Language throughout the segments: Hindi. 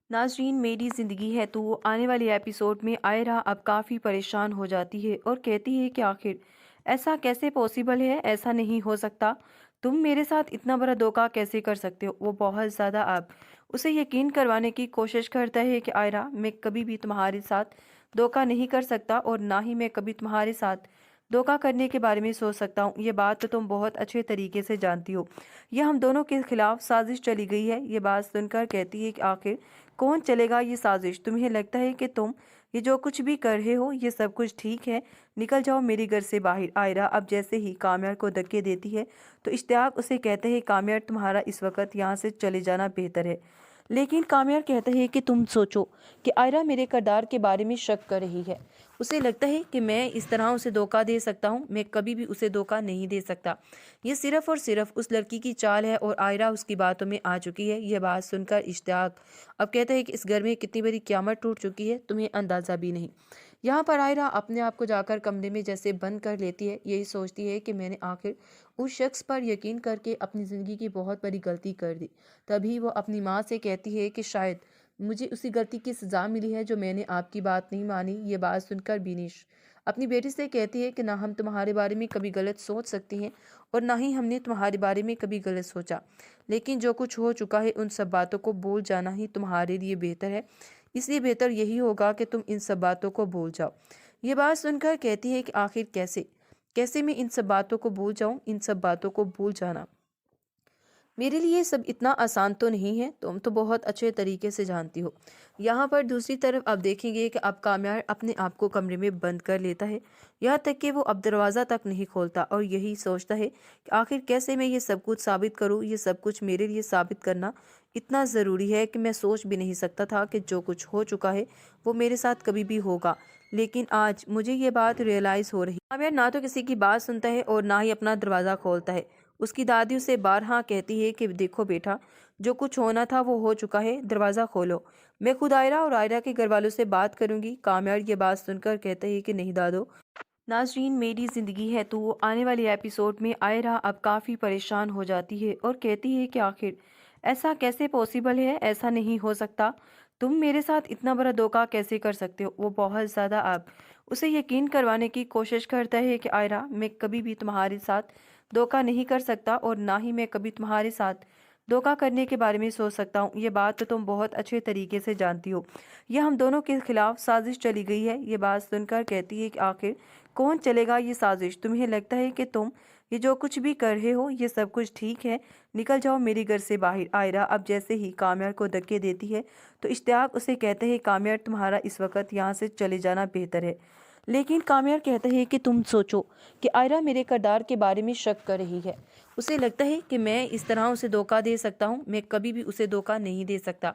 नाज़रीन, मेरी ज़िंदगी है तो आने वाले एपिसोड में आयरा अब काफ़ी परेशान हो जाती है और कहती है कि आखिर ऐसा कैसे पॉसिबल है, ऐसा नहीं हो सकता। तुम मेरे साथ इतना बड़ा धोखा कैसे कर सकते हो। वो बहुत ज़्यादा अब उसे यकीन करवाने की कोशिश करता है कि आयरा, मैं कभी भी तुम्हारे साथ धोखा नहीं कर सकता और ना ही मैं कभी तुम्हारे साथ धोखा करने के बारे में सोच सकता हूँ। ये बात तो तुम बहुत अच्छे तरीके से जानती हो। यह हम दोनों के खिलाफ साजिश चली गई है। ये बात सुनकर कहती है कि आखिर कौन चलेगा ये साजिश। तुम्हें लगता है कि तुम ये जो कुछ भी कर रहे हो ये सब कुछ ठीक है। निकल जाओ मेरे घर से बाहर। आयरा अब जैसे ही काम्यार को धक्के देती है तो इश्तियाक उसे कहते हैं, काम्यार तुम्हारा इस वक्त यहाँ से चले जाना बेहतर है। लेकिन काम्यार कहता है कि तुम सोचो कि आयरा मेरे किरदार के बारे में शक कर रही है। उसे लगता है कि मैं इस तरह उसे धोखा दे सकता हूँ। मैं कभी भी उसे धोखा नहीं दे सकता। ये सिर्फ और सिर्फ उस लड़की की चाल है और आयरा उसकी बातों में आ चुकी है। यह बात सुनकर इश्तियाक अब कहता है कि इस घर में कितनी बड़ी क़यामत टूट चुकी है, तुम्हें अंदाज़ा भी नहीं। यहाँ पर आयरा अपने आप को जाकर कमरे में जैसे बंद कर लेती है। यही सोचती है कि मैंने आखिर उस शख्स पर यकीन करके अपनी ज़िंदगी की बहुत बड़ी गलती कर दी। तभी वो अपनी माँ से कहती है कि शायद मुझे उसी गलती की सज़ा मिली है जो मैंने आपकी बात नहीं मानी। ये बात सुनकर बिनिश अपनी बेटी से कहती है कि ना हम तुम्हारे बारे में कभी गलत सोच सकती हैं और ना ही हमने तुम्हारे बारे में कभी गलत सोचा। लेकिन जो कुछ हो चुका है उन सब बातों को भूल जाना ही तुम्हारे लिए बेहतर है। इसलिए बेहतर यही होगा कि तुम इन सब बातों को भूल जाओ। ये बात सुनकर कहती है कि आखिर कैसे कैसे मैं इन सब बातों को भूल जाऊं। इन सब बातों को भूल जाना मेरे लिए सब इतना आसान तो नहीं है, तुम तो बहुत अच्छे तरीके से जानती हो। यहाँ पर दूसरी तरफ आप देखेंगे कि अब काम्यार अपने आप को कमरे में बंद कर लेता है। यहाँ तक कि वो अब दरवाज़ा तक नहीं खोलता और यही सोचता है कि आखिर कैसे मैं ये सब कुछ साबित करूँ। ये सब कुछ मेरे लिए साबित करना इतना ज़रूरी है कि मैं सोच भी नहीं सकता था कि जो कुछ हो चुका है वो मेरे साथ कभी भी होगा। लेकिन आज मुझे ये बात रियलाइज़ हो रही। काम्यार ना तो किसी की बात सुनता है और ना ही अपना दरवाज़ा खोलता है। उसकी दादी उसे बारहा कहती है कि देखो बेटा, जो कुछ होना था वो हो चुका है, दरवाज़ा खोलो। मैं खुद आयरा और आयरा के घर वालों से बात करूंगी। काम्यार ये बात सुनकर कहते हैं कि नहीं दादो। नाजरीन, मेरी ज़िंदगी है तो आने वाले एपिसोड में आयरा अब काफ़ी परेशान हो जाती है और कहती है कि आखिर ऐसा कैसे पॉसिबल है, ऐसा नहीं हो सकता। तुम मेरे साथ इतना बड़ा धोखा कैसे कर सकते हो। वो बहुत ज़्यादा अब उसे यकीन करवाने की कोशिश करता है कि आयरा, मैं कभी भी तुम्हारे साथ धोखा नहीं कर सकता और ना ही मैं कभी तुम्हारे साथ धोखा करने के बारे में सोच सकता हूँ। ये बात तो तुम बहुत अच्छे तरीके से जानती हो। यह हम दोनों के खिलाफ साजिश चली गई है। ये बात सुनकर कहती है कि आखिर कौन चलेगा ये साजिश। तुम्हें लगता है कि तुम ये जो कुछ भी कर रहे हो ये सब कुछ ठीक है। निकल जाओ मेरे घर से बाहर। आयरा अब जैसे ही काम्यार को धक्के देती है तो इश्तियाक उसे कहते हैं, काम्यार तुम्हारा इस वक्त यहाँ से चले जाना बेहतर है। लेकिन काम्यार कहता है कि तुम सोचो कि आयरा मेरे किरदार के बारे में शक कर रही है। उसे लगता है कि मैं इस तरह उसे धोखा दे सकता हूँ। मैं कभी भी उसे धोखा नहीं दे सकता।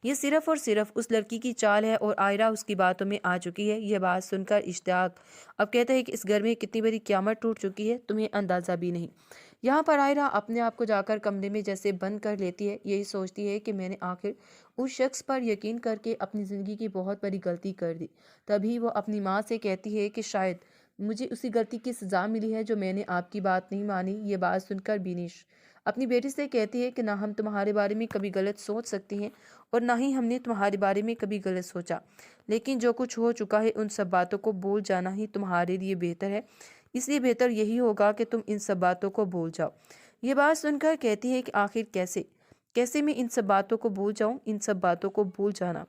ये सिर्फ और सिर्फ उस लड़की की चाल है और आयरा उसकी बातों में आ चुकी है। यह बात सुनकर इश्तियाक अब कहता है कि इस घर में कितनी बड़ी क़यामत टूट चुकी है, तुम्हें अंदाज़ा भी नहीं। यहाँ पर आयरा अपने आप को जाकर कमरे में जैसे बंद कर लेती है। यही सोचती है कि मैंने आखिर उस शख्स पर यकीन करके अपनी ज़िंदगी की बहुत बड़ी गलती कर दी। तभी वो अपनी माँ से कहती है कि शायद मुझे उसी गलती की सज़ा मिली है जो मैंने आपकी बात नहीं मानी। ये बात सुनकर बिनिश अपनी बेटी से कहती है कि ना हम तुम्हारे बारे में कभी गलत सोच सकती हैं और ना ही हमने तुम्हारे बारे में कभी गलत सोचा। लेकिन जो कुछ हो चुका है उन सब बातों को भूल जाना ही तुम्हारे लिए बेहतर है। इसलिए बेहतर यही होगा कि तुम इन सब बातों को भूल जाओ। ये बात सुनकर कहती है कि आखिर कैसे कैसे मैं इन सब बातों को भूल जाऊं। इन सब बातों को भूल जाना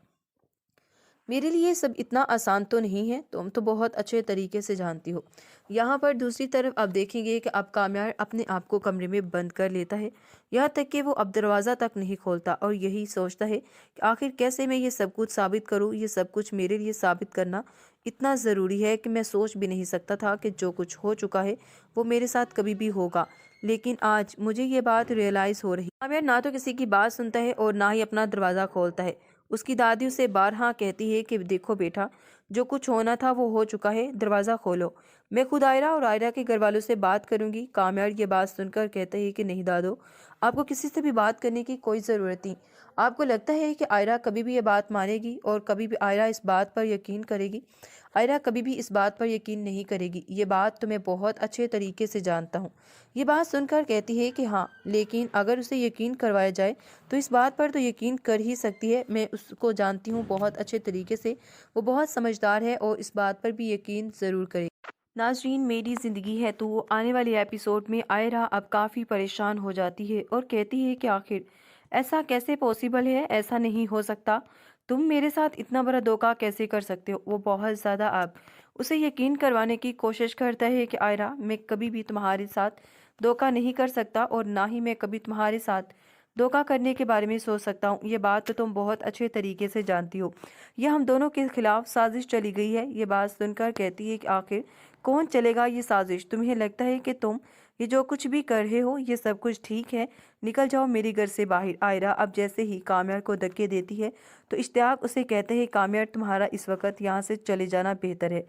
मेरे लिए सब इतना आसान तो नहीं है, तुम तो बहुत अच्छे तरीके से जानती हो। यहाँ पर दूसरी तरफ आप देखेंगे कि अब काम्यार अपने आप को कमरे में बंद कर लेता है। यहाँ तक कि वो अब दरवाज़ा तक नहीं खोलता और यही सोचता है कि आखिर कैसे मैं ये सब कुछ साबित करूँ। ये सब कुछ मेरे लिए साबित करना इतना ज़रूरी है कि मैं सोच भी नहीं सकता था कि जो कुछ हो चुका है वो मेरे साथ कभी भी होगा। लेकिन आज मुझे ये बात रियलाइज़ हो रही। काम्यार ना तो किसी की बात सुनता है और ना ही अपना दरवाज़ा खोलता है। उसकी दादी उसे बारहा कहती है कि देखो बेटा, जो कुछ होना था वो हो चुका है, दरवाज़ा खोलो। मैं खुद आयरा और आयरा के घर वालों से बात करूंगी। काम्यार ये बात सुनकर कहते हैं कि नहीं दादो, आपको किसी से भी बात करने की कोई ज़रूरत नहीं। आपको लगता है कि आयरा कभी भी ये बात मानेगी और कभी भी आयरा इस बात पर यकीन करेगी? आयरा कभी भी इस बात पर यकीन नहीं करेगी। ये बात तो मैं बहुत अच्छे तरीके से जानता हूँ। ये बात सुनकर कहती है कि हाँ, लेकिन अगर उसे यकीन करवाया जाए तो इस बात पर तो यकीन कर ही सकती है। मैं उसको जानती हूँ बहुत अच्छे तरीके से। वो बहुत समझदार है और इस बात पर भी यकीन ज़रूर करेगी। नाज़रीन, मेरी ज़िंदगी है तो आने वाले एपिसोड में आयरा अब काफ़ी परेशान हो जाती है और कहती है कि आखिर ऐसा कैसे पॉसिबल है, ऐसा नहीं हो सकता। तुम मेरे साथ इतना बड़ा धोखा कैसे कर सकते हो? वो बहुत ज़्यादा अब उसे यकीन करवाने की कोशिश करता है कि आयरा, मैं कभी भी तुम्हारे साथ धोखा नहीं कर सकता और ना ही मैं कभी तुम्हारे साथ धोखा करने के बारे में सोच सकता हूँ। ये बात तो तुम बहुत अच्छे तरीके से जानती हो। यह हम दोनों के खिलाफ साजिश चली गई है। ये बात सुनकर कहती है कि आखिर कौन चलेगा ये साजिश? तुम्हें लगता है कि तुम ये जो कुछ भी कर रहे हो ये सब कुछ ठीक है? निकल जाओ मेरे घर से बाहर। आयरा अब जैसे ही काम्यार को धक्के देती है तो इश्तियाक उसे कहते हैं, काम्यार, तुम्हारा इस वक्त यहाँ से चले जाना बेहतर है।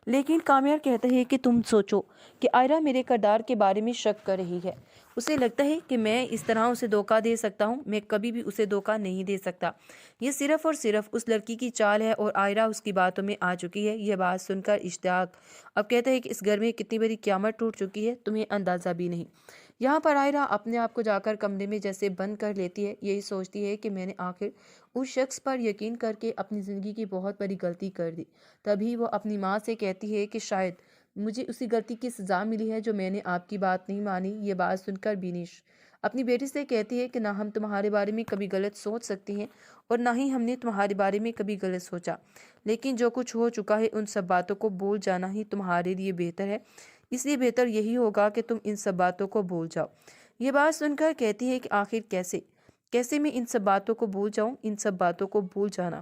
लेकिन काम्यार कहते हैं कि तुम सोचो कि आयरा मेरे किरदार के बारे में शक कर रही है। उसे लगता है कि मैं इस तरह उसे धोखा दे सकता हूँ। मैं कभी भी उसे धोखा नहीं दे सकता। ये सिर्फ और सिर्फ उस लड़की की चाल है और आयरा उसकी बातों में आ चुकी है। यह बात सुनकर इश्तियाक अब कहते हैं कि इस घर में कितनी बड़ी क़यामत टूट चुकी है, तुम्हें अंदाज़ा भी नहीं। यहाँ पर आयरा अपने आप को जाकर कमरे में जैसे बंद कर लेती है। यही सोचती है कि मैंने आखिर उस शख्स पर यकीन करके अपनी ज़िंदगी की बहुत बड़ी गलती कर दी। तभी वो अपनी माँ से कहती है कि शायद मुझे उसी गलती की सज़ा मिली है जो मैंने आपकी बात नहीं मानी। ये बात सुनकर बिनिश अपनी बेटी से कहती है कि ना हम तुम्हारे बारे में कभी गलत सोच सकती हैं और ना ही हमने तुम्हारे बारे में कभी गलत सोचा। लेकिन जो कुछ हो चुका है उन सब बातों को भूल जाना ही तुम्हारे लिए बेहतर है। इसलिए बेहतर यही होगा कि तुम इन सब बातों को भूल जाओ। ये बात सुनकर कहती है कि आखिर कैसे कैसे मैं इन सब बातों को भूल जाऊं? इन सब बातों को भूल जाना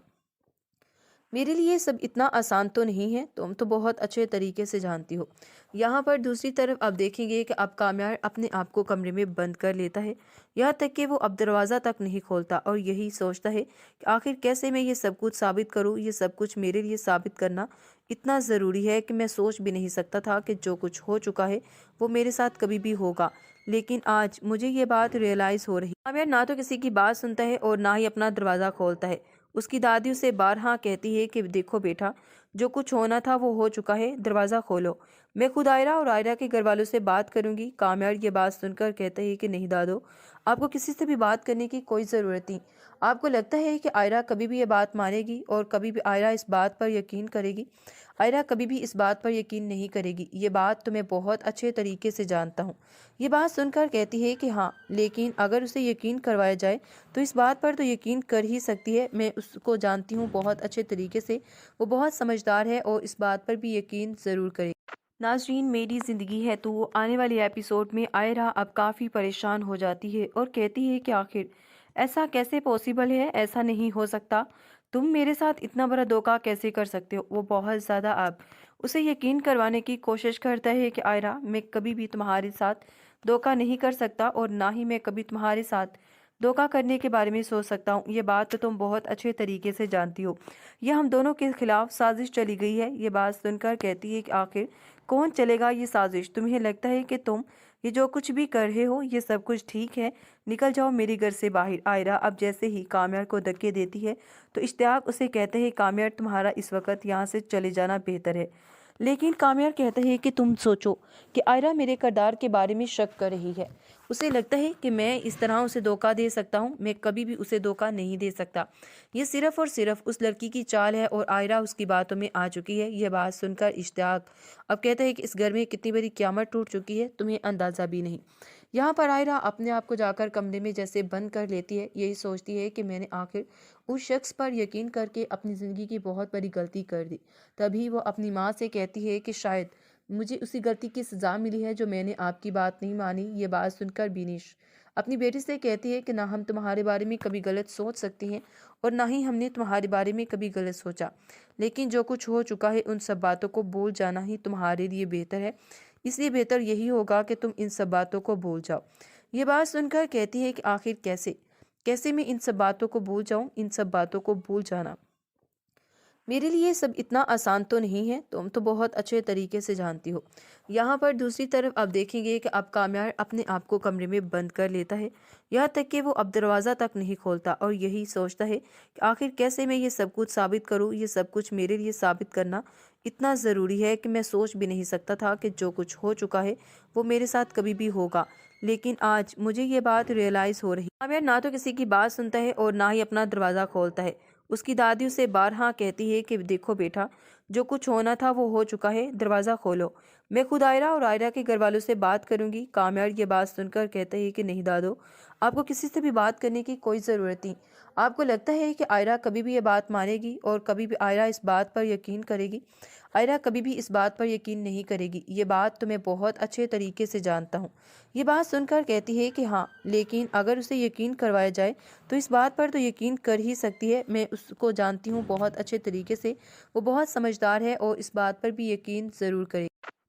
मेरे लिए सब इतना आसान तो नहीं है, तुम तो बहुत अच्छे तरीके से जानती हो। यहाँ पर दूसरी तरफ आप देखेंगे कि अब काम्यार अपने आप को कमरे में बंद कर लेता है। यहाँ तक कि वो अब दरवाज़ा तक नहीं खोलता और यही सोचता है कि आखिर कैसे मैं ये सब कुछ साबित करूँ। ये सब कुछ मेरे लिए साबित करना इतना ज़रूरी है कि मैं सोच भी नहीं सकता था कि जो कुछ हो चुका है वो मेरे साथ कभी भी होगा। लेकिन आज मुझे ये बात रियलाइज़ हो रही। काम्यार ना तो किसी की बात सुनता है और ना ही अपना दरवाज़ा खोलता है। उसकी दादी उसे बारहा कहती है कि देखो बेटा, जो कुछ होना था वो हो चुका है, दरवाज़ा खोलो। मैं खुद आयरा और आयरा के घर वालों से बात करूंगी। काम्यार ये बात सुनकर कहते हैं कि नहीं दादो, आपको किसी से भी बात करने की कोई ज़रूरत नहीं। आपको लगता है कि आयरा कभी भी ये बात मानेगी और कभी भी आयरा इस बात पर यकीन करेगी? आयरा कभी भी इस बात पर यकीन नहीं करेगी। ये बात तो मैं बहुत अच्छे तरीके से जानता हूँ। ये बात सुनकर कहती है कि हाँ, लेकिन अगर उसे यकीन करवाया जाए तो इस बात पर तो यकीन कर ही सकती है। मैं उसको जानती हूँ बहुत अच्छे तरीके से। वो बहुत समझदार है और इस बात पर भी यकीन ज़रूर करेगी। नाज़रीन, मेरी ज़िंदगी है तो आने वाले एपिसोड में आयरा अब काफ़ी परेशान हो जाती है और कहती है कि आखिर ऐसा कैसे पॉसिबल है, ऐसा नहीं हो सकता। तुम मेरे साथ इतना बड़ा धोखा कैसे कर सकते हो? वो बहुत ज़्यादा अब उसे यकीन करवाने की कोशिश करता है कि आयरा, मैं कभी भी तुम्हारे साथ धोखा नहीं कर सकता और ना ही मैं कभी तुम्हारे साथ धोखा करने के बारे में सोच सकता हूँ। ये बात तो तुम बहुत अच्छे तरीके से जानती हो। यह हम दोनों के खिलाफ साजिश चली गई है। ये बात सुनकर कहती है कि आखिर कौन चलेगा ये साजिश? तुम्हें लगता है कि तुम ये जो कुछ भी कर रहे हो ये सब कुछ ठीक है? निकल जाओ मेरे घर से बाहर। आयरा अब जैसे ही काम्यार को धक्के देती है तो इश्तियाक उसे कहते हैं, काम्यार, तुम्हारा इस वक्त यहाँ से चले जाना बेहतर है। लेकिन काम्यार कहते हैं कि तुम सोचो कि आयरा मेरे किरदार के बारे में शक कर रही है। उसे लगता है कि मैं इस तरह उसे धोखा दे सकता हूँ। मैं कभी भी उसे धोखा नहीं दे सकता। ये सिर्फ और सिर्फ उस लड़की की चाल है और आयरा उसकी बातों में आ चुकी है। यह बात सुनकर इश्तियाक अब कहते हैं कि इस घर में कितनी बड़ी क़यामत टूट चुकी है, तुम्हें अंदाज़ा भी नहीं। यहाँ पर आयरा अपने आप को जाकर कमरे में जैसे बंद कर लेती है। यही सोचती है कि मैंने आखिर उस शख्स पर यकीन करके अपनी ज़िंदगी की बहुत बड़ी गलती कर दी। तभी वो अपनी माँ से कहती है कि शायद मुझे उसी गलती की सज़ा मिली है जो मैंने आपकी बात नहीं मानी। ये बात सुनकर बिनिश अपनी बेटी से कहती है कि ना हम तुम्हारे बारे में कभी गलत सोच सकती हैं और ना ही हमने तुम्हारे बारे में कभी गलत सोचा। लेकिन जो कुछ हो चुका है उन सब बातों को भूल जाना ही तुम्हारे लिए बेहतर है। इसलिए बेहतर यही होगा कि तुम इन सब बातों को भूल जाओ। ये बात सुनकर कहती है कि आखिर कैसे कैसे मैं इन सब बातों को भूल जाऊं? इन सब बातों को भूल जाना मेरे लिए सब इतना आसान तो नहीं है, तुम तो बहुत अच्छे तरीके से जानती हो। यहाँ पर दूसरी तरफ आप देखेंगे कि अब कामयाब अपने आप को कमरे में बंद कर लेता है। यहाँ तक कि वो अब दरवाज़ा तक नहीं खोलता और यही सोचता है कि आखिर कैसे मैं ये सब कुछ साबित करूँ। ये सब कुछ मेरे लिए साबित करना इतना ज़रूरी है कि मैं सोच भी नहीं सकता था कि जो कुछ हो चुका है वो मेरे साथ कभी भी होगा। लेकिन आज मुझे ये बात रियलाइज़ हो रही। कामयाब ना तो किसी की बात सुनता है और ना ही अपना दरवाज़ा खोलता है। उसकी दादी उसे बारहा कहती है कि देखो बेटा, जो कुछ होना था वो हो चुका है, दरवाज़ा खोलो। मैं खुद आयरा और आयरा के घर वालों से बात करूंगी। कामयाब ये बात सुनकर कहते हैं कि नहीं दादो, आपको किसी से भी बात करने की कोई ज़रूरत नहीं। आपको लगता है कि आयरा कभी भी ये बात मानेगी और कभी भी आयरा इस बात पर यकीन करेगी? आयरा कभी भी इस बात पर यकीन नहीं करेगी। ये बात तो मैं बहुत अच्छे तरीके से जानता हूँ। ये बात सुनकर कहती है कि हाँ, लेकिन अगर उसे यकीन करवाया जाए तो इस बात पर तो यकीन कर ही सकती है। मैं उसको जानती हूँ बहुत अच्छे तरीके से। वो बहुत समझदार है और इस बात पर भी यकीन ज़रूर करेगी।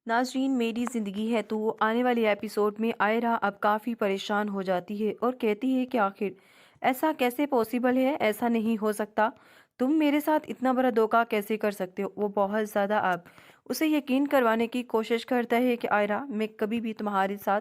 नाज़रीन, मेरी ज़िंदगी है तो आने वाले एपिसोड में आयरा अब काफ़ी परेशान हो जाती है और कहती है कि आखिर ऐसा कैसे पॉसिबल है, ऐसा नहीं हो सकता। तुम मेरे साथ इतना बड़ा धोखा कैसे कर सकते हो। वो बहुत ज़्यादा अब उसे यकीन करवाने की कोशिश करता है कि आयरा, मैं कभी भी तुम्हारे साथ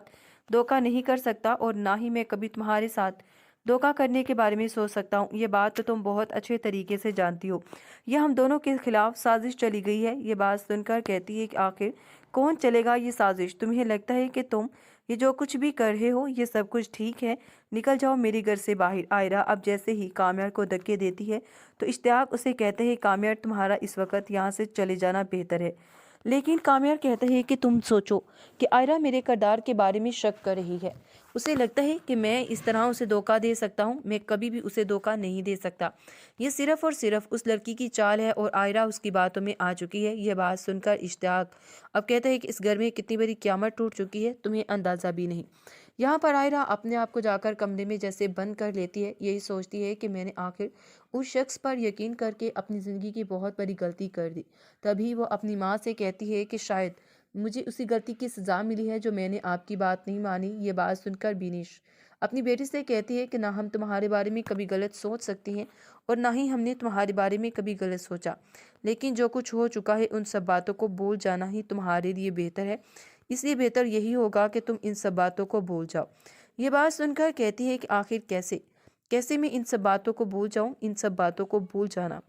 धोखा नहीं कर सकता और ना ही मैं कभी तुम्हारे साथ धोखा करने के बारे में सोच सकता हूँ। ये बात तो तुम बहुत अच्छे तरीके से जानती हो। यह हम दोनों के खिलाफ साजिश चली गई है। ये बात सुनकर कहती है कि आखिर कौन चलेगा ये साजिश। तुम्हें लगता है कि तुम ये जो कुछ भी कर रहे हो ये सब कुछ ठीक है? निकल जाओ मेरे घर से बाहर। आयरा अब जैसे ही काम्यार को धक्के देती है तो इश्तियाक उसे कहते हैं, काम्यार तुम्हारा इस वक्त यहाँ से चले जाना बेहतर है। लेकिन काम्यार कहते हैं कि तुम सोचो कि आयरा मेरे किरदार के बारे में शक कर रही है। उसे लगता है कि मैं इस तरह उसे धोखा दे सकता हूँ। मैं कभी भी उसे धोखा नहीं दे सकता। ये सिर्फ और सिर्फ उस लड़की की चाल है और आयरा उसकी बातों में आ चुकी है। यह बात सुनकर इश्तियाक अब कहते हैं कि इस घर में कितनी बड़ी क़यामत टूट चुकी है, तुम्हें अंदाज़ा भी नहीं। यहाँ पर आयरा अपने आप को जाकर कमरे में जैसे बंद कर लेती है। यही सोचती है कि मैंने आखिर उस शख्स पर यकीन करके अपनी ज़िंदगी की बहुत बड़ी गलती कर दी। तभी वो अपनी माँ से कहती है कि शायद मुझे उसी गलती की सज़ा मिली है जो मैंने आपकी बात नहीं मानी। ये बात सुनकर बिनिश अपनी बेटी से कहती है कि ना हम तुम्हारे बारे में कभी गलत सोच सकती हैं और ना ही हमने तुम्हारे बारे में कभी गलत सोचा। लेकिन जो कुछ हो चुका है उन सब बातों को भूल जाना ही तुम्हारे लिए बेहतर है। इसलिए बेहतर यही होगा कि तुम इन सब बातों को भूल जाओ। ये बात सुनकर कहती है कि आखिर कैसे कैसे मैं इन सब बातों को भूल जाऊं। इन सब बातों को भूल जाना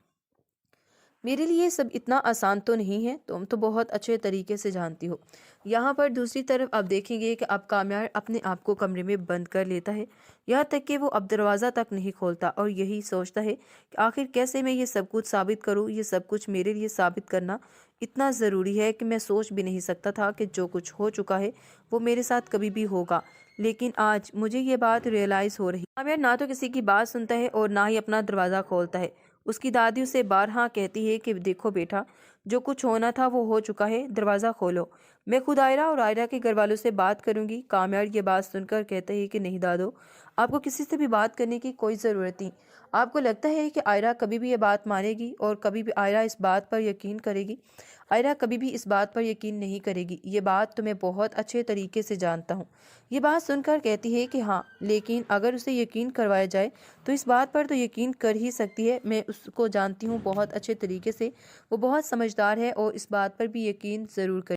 मेरे लिए सब इतना आसान तो नहीं है, तुम तो बहुत अच्छे तरीके से जानती हो। यहाँ पर दूसरी तरफ आप देखेंगे कि अब कामयाब अपने आप को कमरे में बंद कर लेता है। यहाँ तक कि वो अब दरवाज़ा तक नहीं खोलता और यही सोचता है कि आखिर कैसे मैं ये सब कुछ साबित करूँ। ये सब कुछ मेरे लिए साबित करना इतना ज़रूरी है कि मैं सोच भी नहीं सकता था कि जो कुछ हो चुका है वो मेरे साथ कभी भी होगा। लेकिन आज मुझे ये बात रियलाइज़ हो रही। कामयाब ना तो किसी की बात सुनता है और ना ही अपना दरवाज़ा खोलता है। उसकी दादी उसे बारहा कहती है कि देखो बेटा, जो कुछ होना था वो हो चुका है, दरवाज़ा खोलो। मैं खुद आयरा और आयरा के घर वालों से बात करूंगी। कामयाब ये बात सुनकर कहते हैं कि नहीं दादो, आपको किसी से भी बात करने की कोई ज़रूरत नहीं। आपको लगता है कि आयरा कभी भी ये बात मानेगी और कभी भी आयरा इस बात पर यकीन करेगी? आयरा कभी भी इस बात पर यकीन नहीं करेगी। ये बात तो मैं बहुत अच्छे तरीके से जानता हूँ। ये बात सुनकर कहती है कि हाँ, लेकिन अगर उसे यकीन करवाया जाए तो इस बात पर तो यकीन कर ही सकती है। मैं उसको जानती हूँ बहुत अच्छे तरीके से। वो बहुत समझदार है और इस बात पर भी यकीन ज़रूर करेगी।